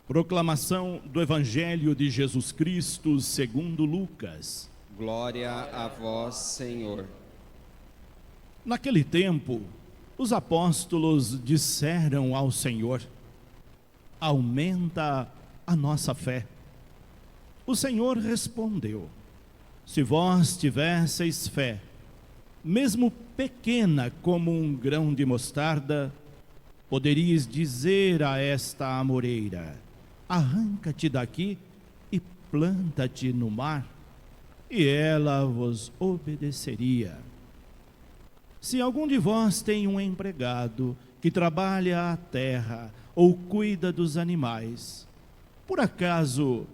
Proclamação do Evangelho de Jesus Cristo segundo Lucas. Glória a vós, Senhor. Naquele tempo, os apóstolos disseram ao Senhor: aumenta a nossa fé. O Senhor respondeu: se vós tivesseis fé, mesmo pequena como um grão de mostarda, poderíeis dizer a esta amoreira: arranca-te daqui e planta-te no mar, e ela vos obedeceria. Se algum de vós tem um empregado que trabalha a terra ou cuida dos animais, por acaso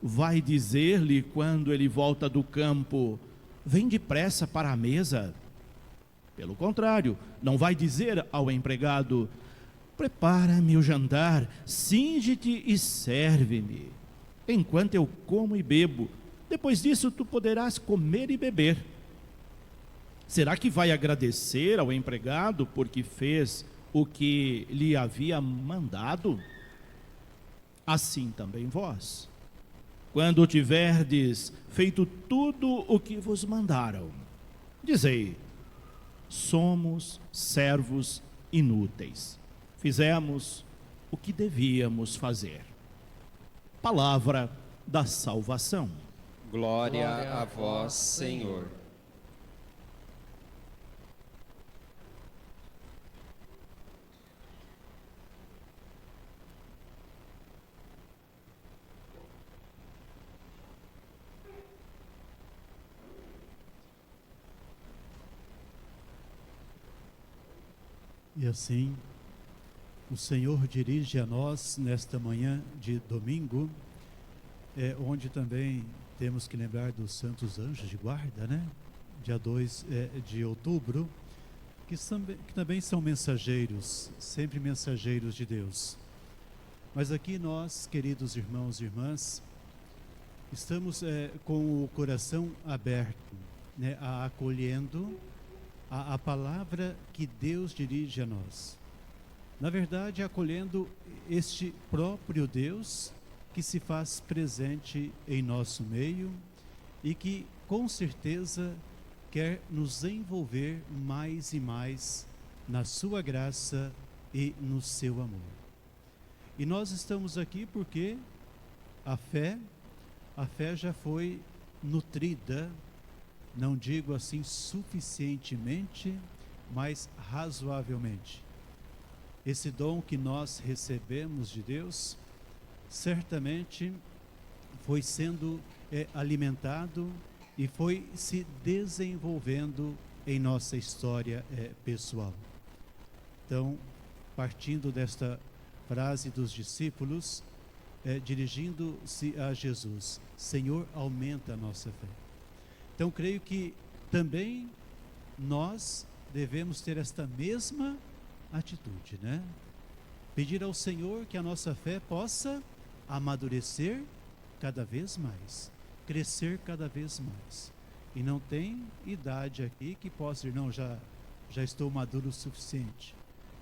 vai dizer-lhe quando ele volta do campo: vem depressa para a mesa? Pelo contrário, não vai dizer ao empregado: prepara-me o jantar, cinge-te e serve-me, enquanto eu como e bebo, depois disso tu poderás comer e beber. Será que vai agradecer ao empregado porque fez o que lhe havia mandado? Assim também vós, quando tiverdes feito tudo o que vos mandaram, dizei: somos servos inúteis, fizemos o que devíamos fazer. Palavra da salvação. Glória a vós, Senhor. E assim, o Senhor dirige a nós nesta manhã de domingo, onde também temos que lembrar dos santos anjos de guarda, né? Dia 2 de outubro, que também são mensageiros, sempre mensageiros de Deus. Mas aqui nós, queridos irmãos e irmãs, estamos com o coração aberto, né? Acolhendo a palavra que Deus dirige a nós. Na verdade, acolhendo este próprio Deus que se faz presente em nosso meio e que, com certeza, quer nos envolver mais e mais na sua graça e no seu amor. E nós estamos aqui porque a fé já foi nutrida, não digo assim suficientemente, mas razoavelmente. Esse dom que nós recebemos de Deus, certamente foi sendo alimentado e foi se desenvolvendo em nossa história pessoal. Então, partindo desta frase dos discípulos, dirigindo-se a Jesus: Senhor, aumenta a nossa fé. Então, creio que também nós devemos ter esta mesma atitude, né? Pedir ao Senhor que a nossa fé possa amadurecer cada vez mais, crescer cada vez mais. E não tem idade aqui que possa dizer: não, já estou maduro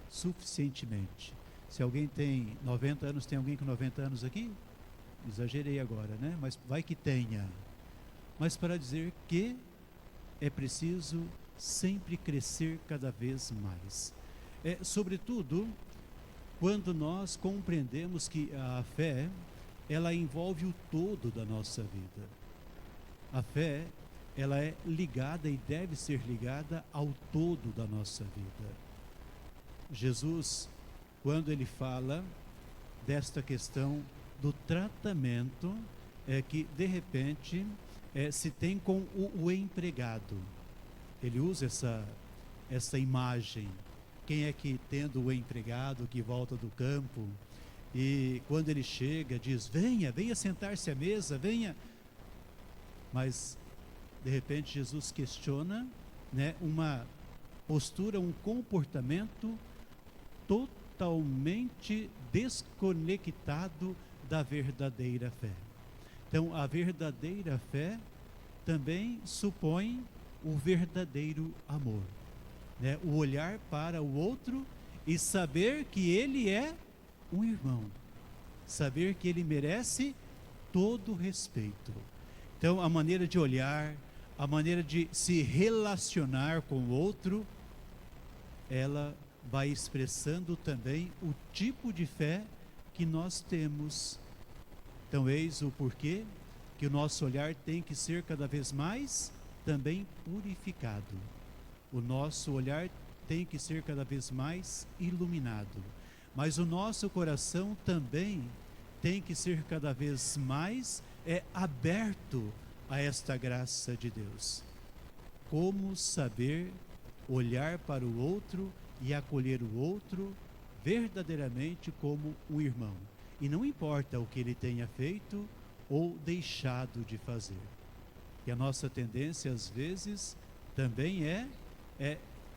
suficientemente. Se alguém tem 90 anos, tem alguém com 90 anos aqui? Exagerei agora, né? Mas vai que tenha. Mas para dizer que é preciso sempre crescer cada vez mais. Sobretudo, quando nós compreendemos que a fé, ela envolve o todo da nossa vida. A fé, ela é ligada e deve ser ligada ao todo da nossa vida. Jesus, quando ele fala desta questão do tratamento que de repente se tem com o empregado, ele usa essa imagem. Quem é que, tendo o empregado que volta do campo, e quando ele chega diz: venha sentar-se à mesa, venha. Mas de repente Jesus questiona, né, uma postura, um comportamento totalmente desconectado da verdadeira fé. Então, a verdadeira fé também supõe o verdadeiro amor, né? O olhar para o outro e saber que ele é um irmão, saber que ele merece todo o respeito. Então, a maneira de olhar, a maneira de se relacionar com o outro, ela vai expressando também o tipo de fé que nós temos. Então, eis o porquê que o nosso olhar tem que ser cada vez mais também purificado. O nosso olhar tem que ser cada vez mais iluminado. Mas o nosso coração também tem que ser cada vez mais aberto a esta graça de Deus. Como saber olhar para o outro e acolher o outro verdadeiramente como um irmão. E não importa o que ele tenha feito ou deixado de fazer. E a nossa tendência, às vezes, também é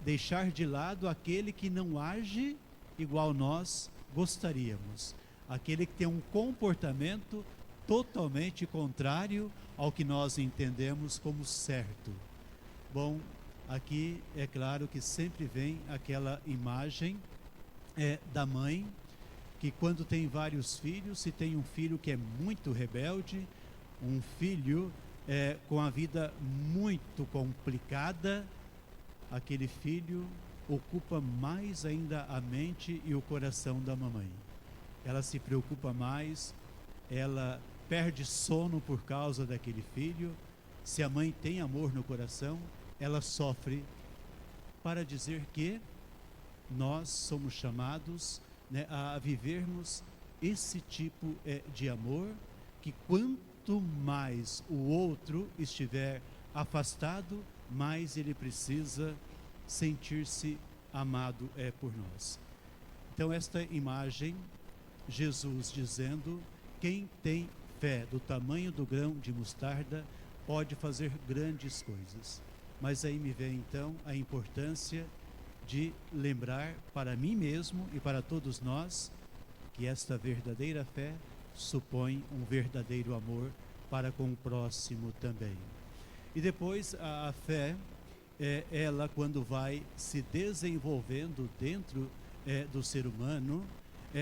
deixar de lado aquele que não age igual nós gostaríamos. Aquele que tem um comportamento totalmente contrário ao que nós entendemos como certo. Bom, aqui é claro que sempre vem aquela imagem da mãe, que quando tem vários filhos, se tem um filho que é muito rebelde, um filho com a vida muito complicada, aquele filho ocupa mais ainda a mente e o coração da mamãe. Ela se preocupa mais, ela perde sono por causa daquele filho. Se a mãe tem amor no coração, ela sofre, para dizer que nós somos chamados a vivermos esse tipo de amor, que quanto mais o outro estiver afastado, mais ele precisa sentir-se amado por nós. Então, esta imagem, Jesus dizendo: quem tem fé do tamanho do grão de mostarda pode fazer grandes coisas. Mas aí me vem então a importância de lembrar para mim mesmo e para todos nós que esta verdadeira fé supõe um verdadeiro amor para com o próximo também. E depois a fé, ela quando vai se desenvolvendo dentro do ser humano,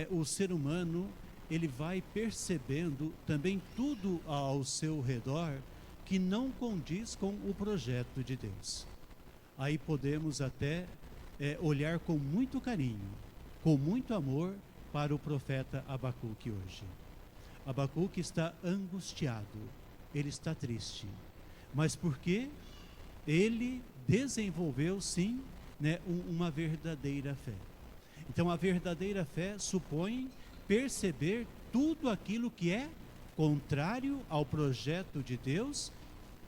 o ser humano ele vai percebendo também tudo ao seu redor que não condiz com o projeto de Deus. Aí podemos até olhar com muito carinho, com muito amor para o profeta Abacuque hoje. Abacuque está angustiado, ele está triste, mas porque ele desenvolveu sim uma verdadeira fé. Então a verdadeira fé supõe perceber tudo aquilo que é contrário ao projeto de Deus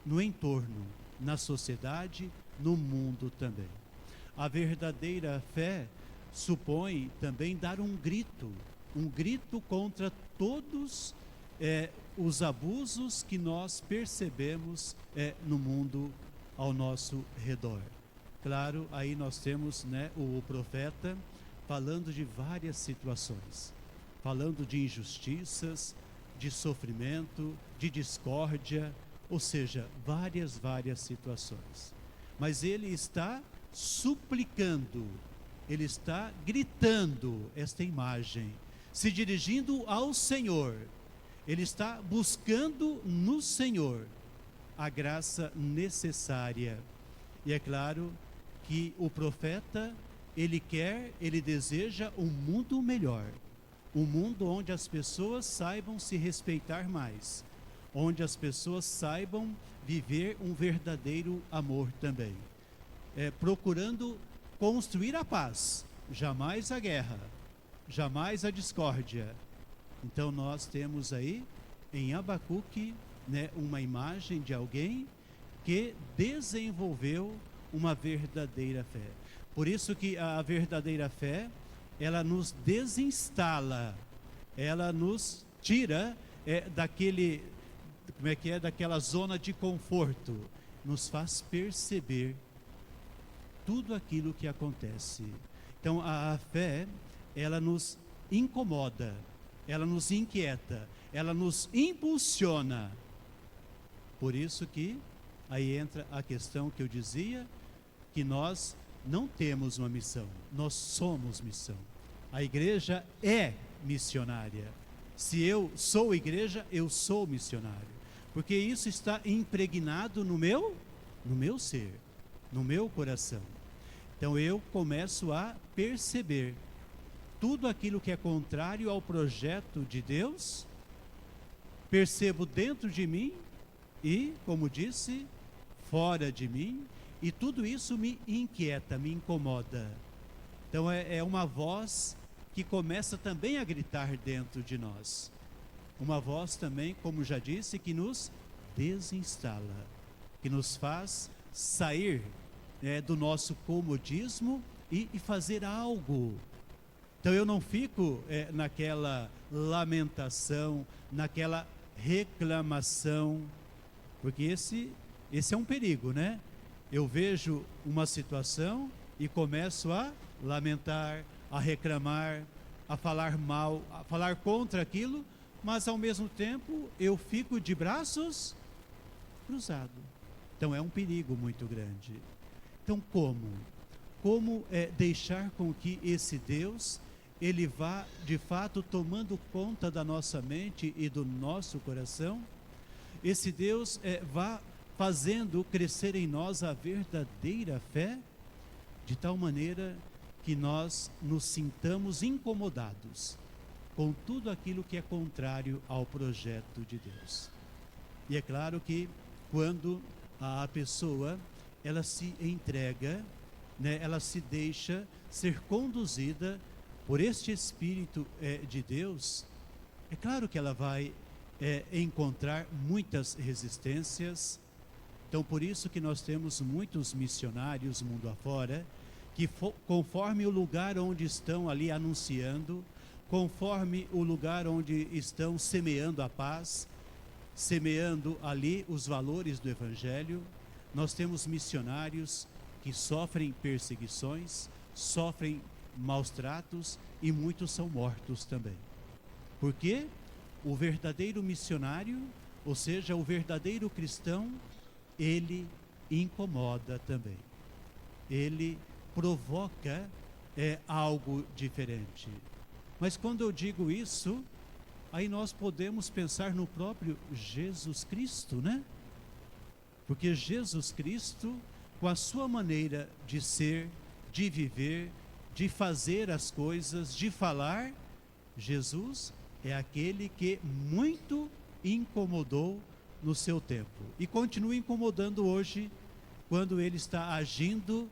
no entorno, na sociedade, no mundo também. A verdadeira fé supõe também dar um grito contra todos os abusos que nós percebemos no mundo ao nosso redor. Claro, aí nós temos o profeta falando de várias situações, falando de injustiças, de sofrimento, de discórdia, ou seja, várias situações. Mas ele está suplicando, ele está gritando esta imagem, se dirigindo ao Senhor. Ele está buscando no Senhor a graça necessária. E é claro que o profeta, ele deseja um mundo melhor. Um mundo onde as pessoas saibam se respeitar mais, onde as pessoas saibam viver um verdadeiro amor também, procurando construir a paz, jamais a guerra, jamais a discórdia. Então nós temos aí em Abacuque uma imagem de alguém que desenvolveu uma verdadeira fé. Por isso que a verdadeira fé, ela nos desinstala, ela nos tira daquela zona de conforto, nos faz perceber tudo aquilo que acontece. Então a fé, ela nos incomoda, ela nos inquieta, ela nos impulsiona. Por isso que aí entra a questão que eu dizia, que nós não temos uma missão, nós somos missão. A igreja é missionária. Se eu sou igreja, eu sou missionário. Porque isso está impregnado no meu ser, no meu coração. Então eu começo a perceber tudo aquilo que é contrário ao projeto de Deus, percebo dentro de mim e, como disse, fora de mim, e tudo isso me inquieta, me incomoda. Então é uma voz que começa também a gritar dentro de nós. Uma voz também, como já disse, que nos desinstala, que nos faz sair do nosso comodismo e fazer algo. Então eu não fico naquela lamentação, naquela reclamação, porque esse é um perigo, né? Eu vejo uma situação e começo a lamentar, a reclamar, a falar mal, a falar contra aquilo, mas ao mesmo tempo eu fico de braços cruzados. Então é um perigo muito grande. Então como deixar com que esse Deus, ele vá de fato tomando conta da nossa mente e do nosso coração? Esse Deus vá fazendo crescer em nós a verdadeira fé, de tal maneira que nós nos sintamos incomodados com tudo aquilo que é contrário ao projeto de Deus. E é claro que quando a pessoa ela se entrega, né, ela se deixa ser conduzida por este Espírito de Deus, é claro que ela vai encontrar muitas resistências. Então por isso que nós temos muitos missionários mundo afora, que conforme o lugar onde estão ali anunciando, conforme o lugar onde estão semeando a paz, semeando ali os valores do Evangelho, nós temos missionários que sofrem perseguições, sofrem maus tratos e muitos são mortos também. Porque o verdadeiro missionário, ou seja, o verdadeiro cristão, ele incomoda também. Ele provoca algo diferente. Mas quando eu digo isso, aí nós podemos pensar no próprio Jesus Cristo, né? Porque Jesus Cristo, com a sua maneira de ser, de viver, de fazer as coisas, de falar, Jesus é aquele que muito incomodou no seu tempo e continua incomodando hoje, quando ele está agindo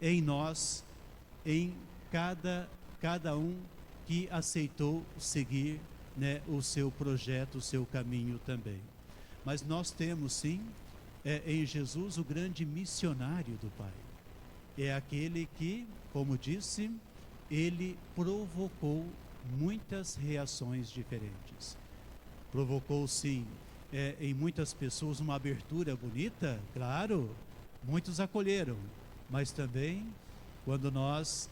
em nós, em cada um que aceitou seguir, né, o seu projeto, o seu caminho também. Mas nós temos sim em Jesus o grande missionário do Pai. É aquele que, como disse, ele provocou muitas reações diferentes. Provocou sim em muitas pessoas uma abertura bonita, claro, muitos acolheram, mas também quando nós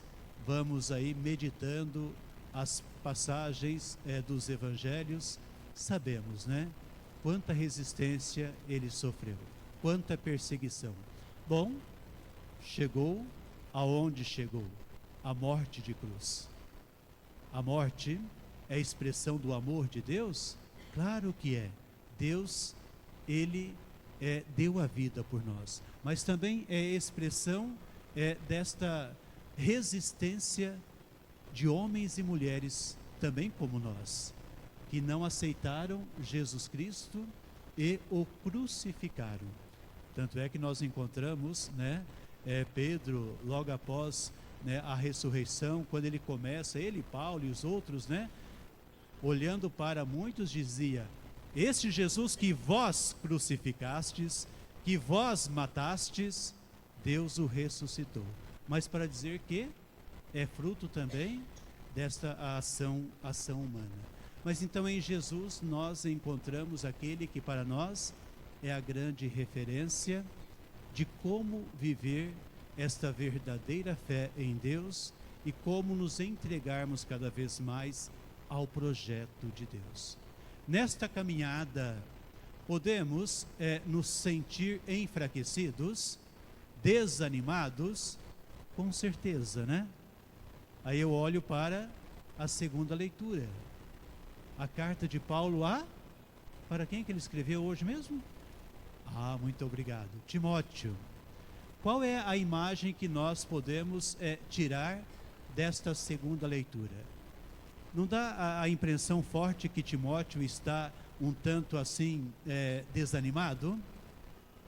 vamos aí meditando as passagens dos evangelhos, sabemos, né? Quanta resistência ele sofreu, quanta perseguição. Bom, chegou aonde chegou, a morte de cruz. A morte é a expressão do amor de Deus? Claro que é. Deus, ele deu a vida por nós, mas também é expressão desta resistência de homens e mulheres, também como nós, que não aceitaram Jesus Cristo e o crucificaram. Tanto é que nós encontramos, né, Pedro, logo após, né, a ressurreição, quando ele começa, ele, Paulo e os outros, né, olhando para muitos, dizia: este Jesus que vós crucificastes, que vós matastes, Deus o ressuscitou. Mas para dizer que é fruto também desta ação humana. Mas então em Jesus nós encontramos aquele que para nós é a grande referência de como viver esta verdadeira fé em Deus e como nos entregarmos cada vez mais ao projeto de Deus. Nesta caminhada, podemos nos sentir enfraquecidos, desanimados, com certeza, né? Aí eu olho para a segunda leitura. a carta de Paulo a... Para quem que ele escreveu hoje mesmo? Ah, muito obrigado. Timóteo. Qual é a imagem que nós podemos tirar desta segunda leitura? Não dá a impressão forte que Timóteo está um tanto assim desanimado?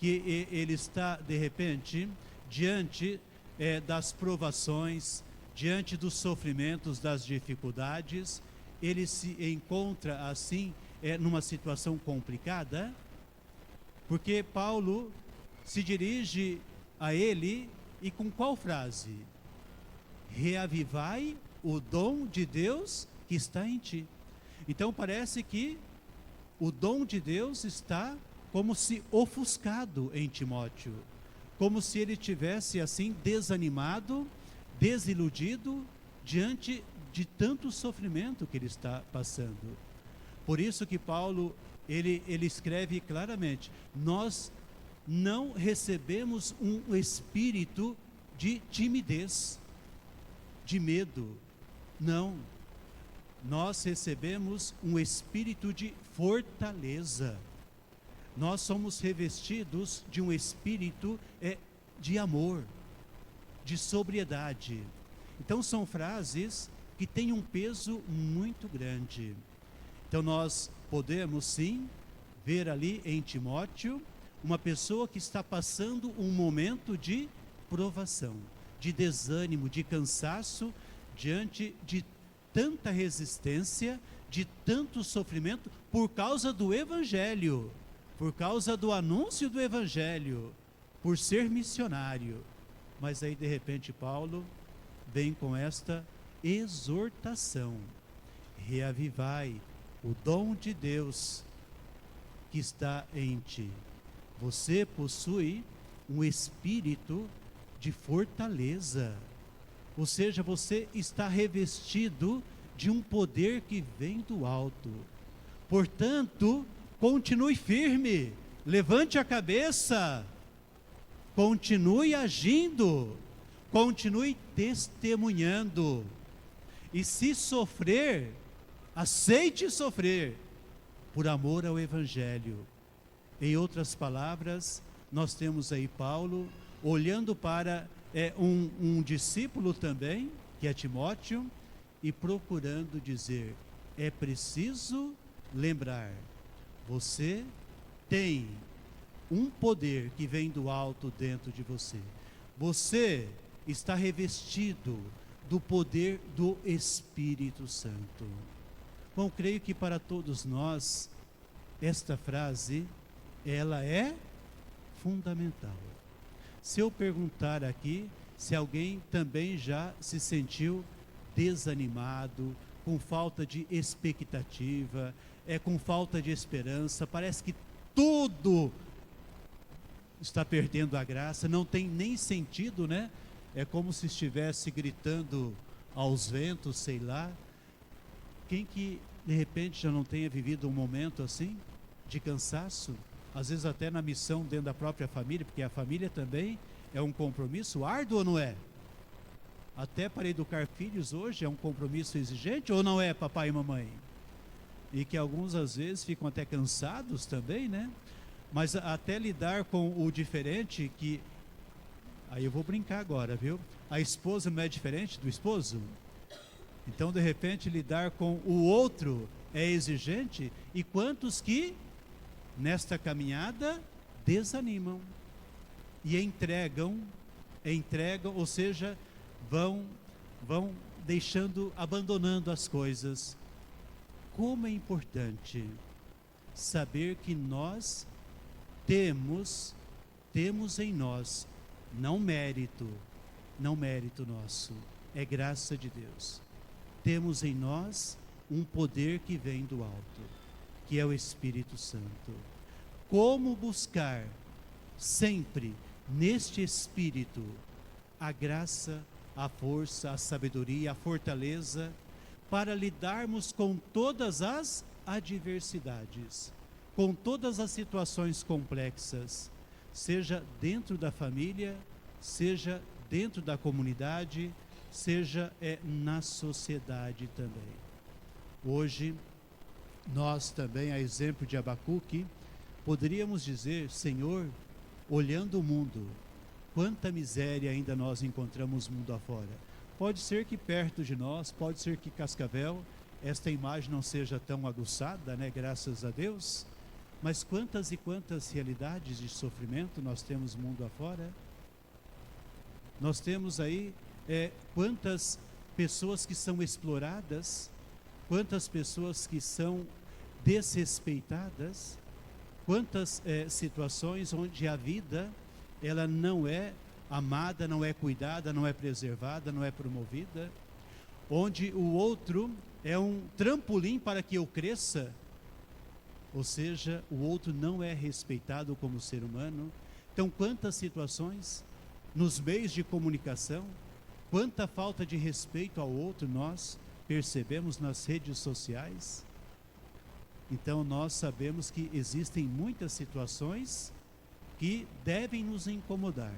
Que ele está, de repente, diante das provações, diante dos sofrimentos, das dificuldades, ele se encontra assim numa situação complicada? Porque Paulo se dirige a ele e com qual frase? Reavivai o dom de Deus que está em ti. Então parece que o dom de Deus está como se ofuscado em Timóteo, como se ele tivesse assim desanimado, desiludido diante de tanto sofrimento que ele está passando. Por isso que Paulo ele escreve claramente: nós não recebemos um espírito de timidez, de medo, não. Nós recebemos um espírito de fortaleza. Nós somos revestidos de um espírito de amor, de sobriedade. Então são frases que têm um peso muito grande. Então nós podemos sim ver ali em Timóteo uma pessoa que está passando um momento de provação, de desânimo, de cansaço, diante de tanta resistência, de tanto sofrimento, por causa do Evangelho, por causa do anúncio do Evangelho, por ser missionário. Mas aí de repente Paulo vem com esta exortação: reavivai o dom de Deus que está em ti. Você possui um espírito de fortaleza, ou seja, você está revestido de um poder que vem do alto. Portanto, continue firme, levante a cabeça, continue agindo, continue testemunhando. E se sofrer, aceite sofrer, por amor ao Evangelho. Em outras palavras, nós temos aí Paulo olhando para um discípulo também, que é Timóteo, e procurando dizer: é preciso lembrar, você tem um poder que vem do alto dentro de você. Você está revestido do poder do Espírito Santo. Bom, creio que para todos nós, esta frase, ela é fundamental. Se eu perguntar aqui, se alguém também já se sentiu desanimado, com falta de expectativa, com falta de esperança, parece que tudo está perdendo a graça, não tem nem sentido, né? É como se estivesse gritando aos ventos, sei lá. Quem que de repente já não tenha vivido um momento assim, de cansaço, às vezes até na missão dentro da própria família, porque a família também é um compromisso árduo ou não é? Até para educar filhos hoje é um compromisso exigente ou não é, papai e mamãe? E que alguns às vezes ficam até cansados também, né? Mas até lidar com o diferente, que aí eu vou brincar agora, viu? A esposa não é diferente do esposo? Então, de repente, lidar com o outro é exigente. E quantos que, nesta caminhada, desanimam e entregam, ou seja, vão deixando, abandonando as coisas. Como é importante saber que nós temos em nós, não mérito nosso, é graça de Deus. Temos em nós um poder que vem do alto, que é o Espírito Santo. Como buscar sempre neste Espírito a graça, a força, a sabedoria, a fortaleza, para lidarmos com todas as adversidades, com todas as situações complexas, seja dentro da família, seja dentro da comunidade, seja na sociedade também. Hoje nós também, a exemplo de Abacuque, poderíamos dizer: Senhor, olhando o mundo, quanta miséria ainda nós encontramos mundo afora. Pode ser que perto de nós, pode ser que Cascavel, esta imagem não seja tão aguçada, né, graças a Deus, mas quantas e quantas realidades de sofrimento nós temos mundo afora. Nós temos aí quantas pessoas que são exploradas, quantas pessoas que são desrespeitadas, quantas situações onde a vida ela não é amada, não é cuidada, não é preservada, não é promovida, onde o outro é um trampolim para que eu cresça, ou seja, o outro não é respeitado como ser humano. Então, quantas situações nos meios de comunicação, quanta falta de respeito ao outro nós percebemos nas redes sociais. Então nós sabemos que existem muitas situações que devem nos incomodar,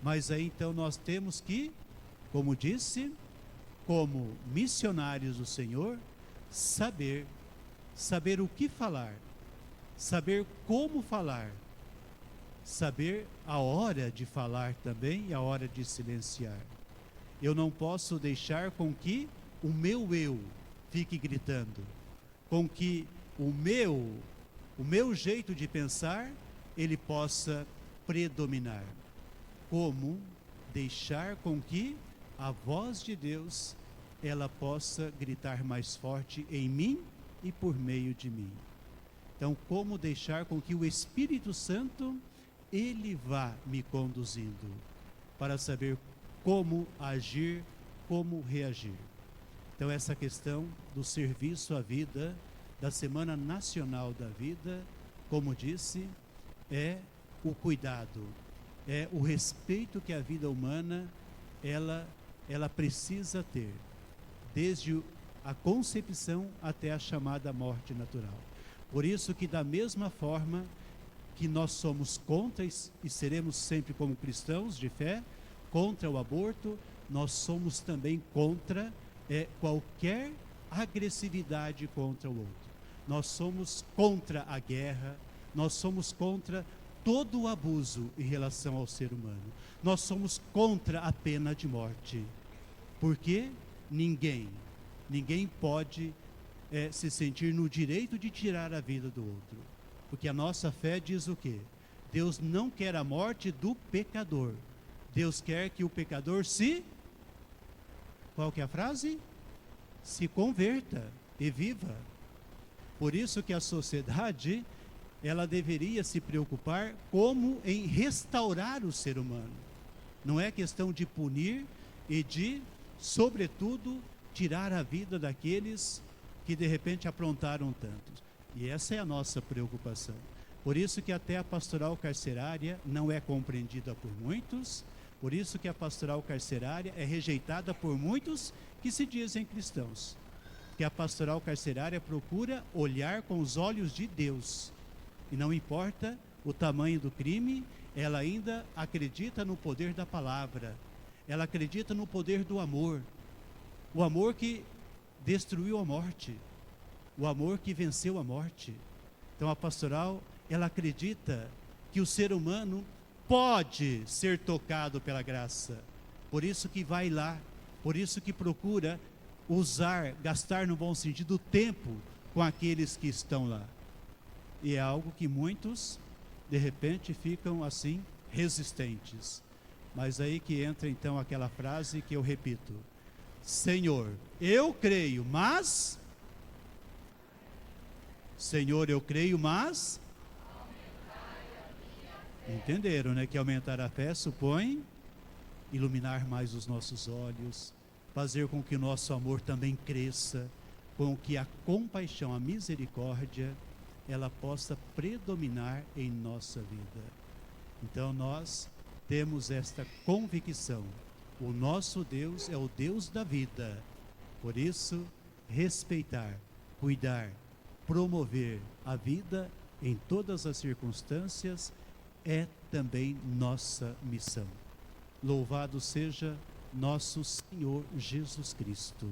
mas aí então nós temos que, como disse, como missionários do Senhor, saber o que falar, saber como falar, saber a hora de falar também e a hora de silenciar. Eu não posso deixar com que o meu eu fique gritando, com que o meu jeito de pensar ele possa predominar. Como deixar com que a voz de Deus ela possa gritar mais forte em mim e por meio de mim. Então, como deixar com que o Espírito Santo ele vá me conduzindo para saber como agir, como reagir. Então, essa questão do serviço à vida, da Semana Nacional da Vida, como disse, é o cuidado, é o respeito que a vida humana ela precisa ter, desde a concepção até a chamada morte natural. Por isso que da mesma forma que nós somos contra e seremos sempre como cristãos de fé, contra o aborto, nós somos também contra qualquer agressividade contra o outro. Nós somos contra a guerra, nós somos contra todo o abuso em relação ao ser humano. Nós somos contra a pena de morte, porque ninguém pode se sentir no direito de tirar a vida do outro, porque a nossa fé diz o quê? Deus não quer a morte do pecador, Deus quer que o pecador qual que é a frase? Se converta e viva. Por isso que a sociedade ela deveria se preocupar como em restaurar o ser humano. Não é questão de punir e de, sobretudo, tirar a vida daqueles que de repente aprontaram tanto. E essa é a nossa preocupação. Por isso que até a pastoral carcerária não é compreendida por muitos, por isso que a pastoral carcerária é rejeitada por muitos que se dizem cristãos. Que a pastoral carcerária procura olhar com os olhos de Deus. E não importa o tamanho do crime, ela ainda acredita no poder da palavra. Ela acredita no poder do amor. O amor que destruiu a morte. O amor que venceu a morte. Então a pastoral, ela acredita que o ser humano pode ser tocado pela graça. Por isso que vai lá, por isso que procura gastar no bom sentido o tempo com aqueles que estão lá. E é algo que muitos, de repente, ficam assim, resistentes. Mas aí que entra então aquela frase que eu repito: Senhor, eu creio, mas... Senhor, eu creio, mas... Entenderam, né? Que aumentar a fé supõe iluminar mais os nossos olhos, fazer com que o nosso amor também cresça, com que a compaixão, a misericórdia, ela possa predominar em nossa vida. Então nós temos esta convicção: o nosso Deus é o Deus da vida. Por isso, respeitar, cuidar, promover a vida em todas as circunstâncias é também nossa missão. Louvado seja nosso Senhor Jesus Cristo.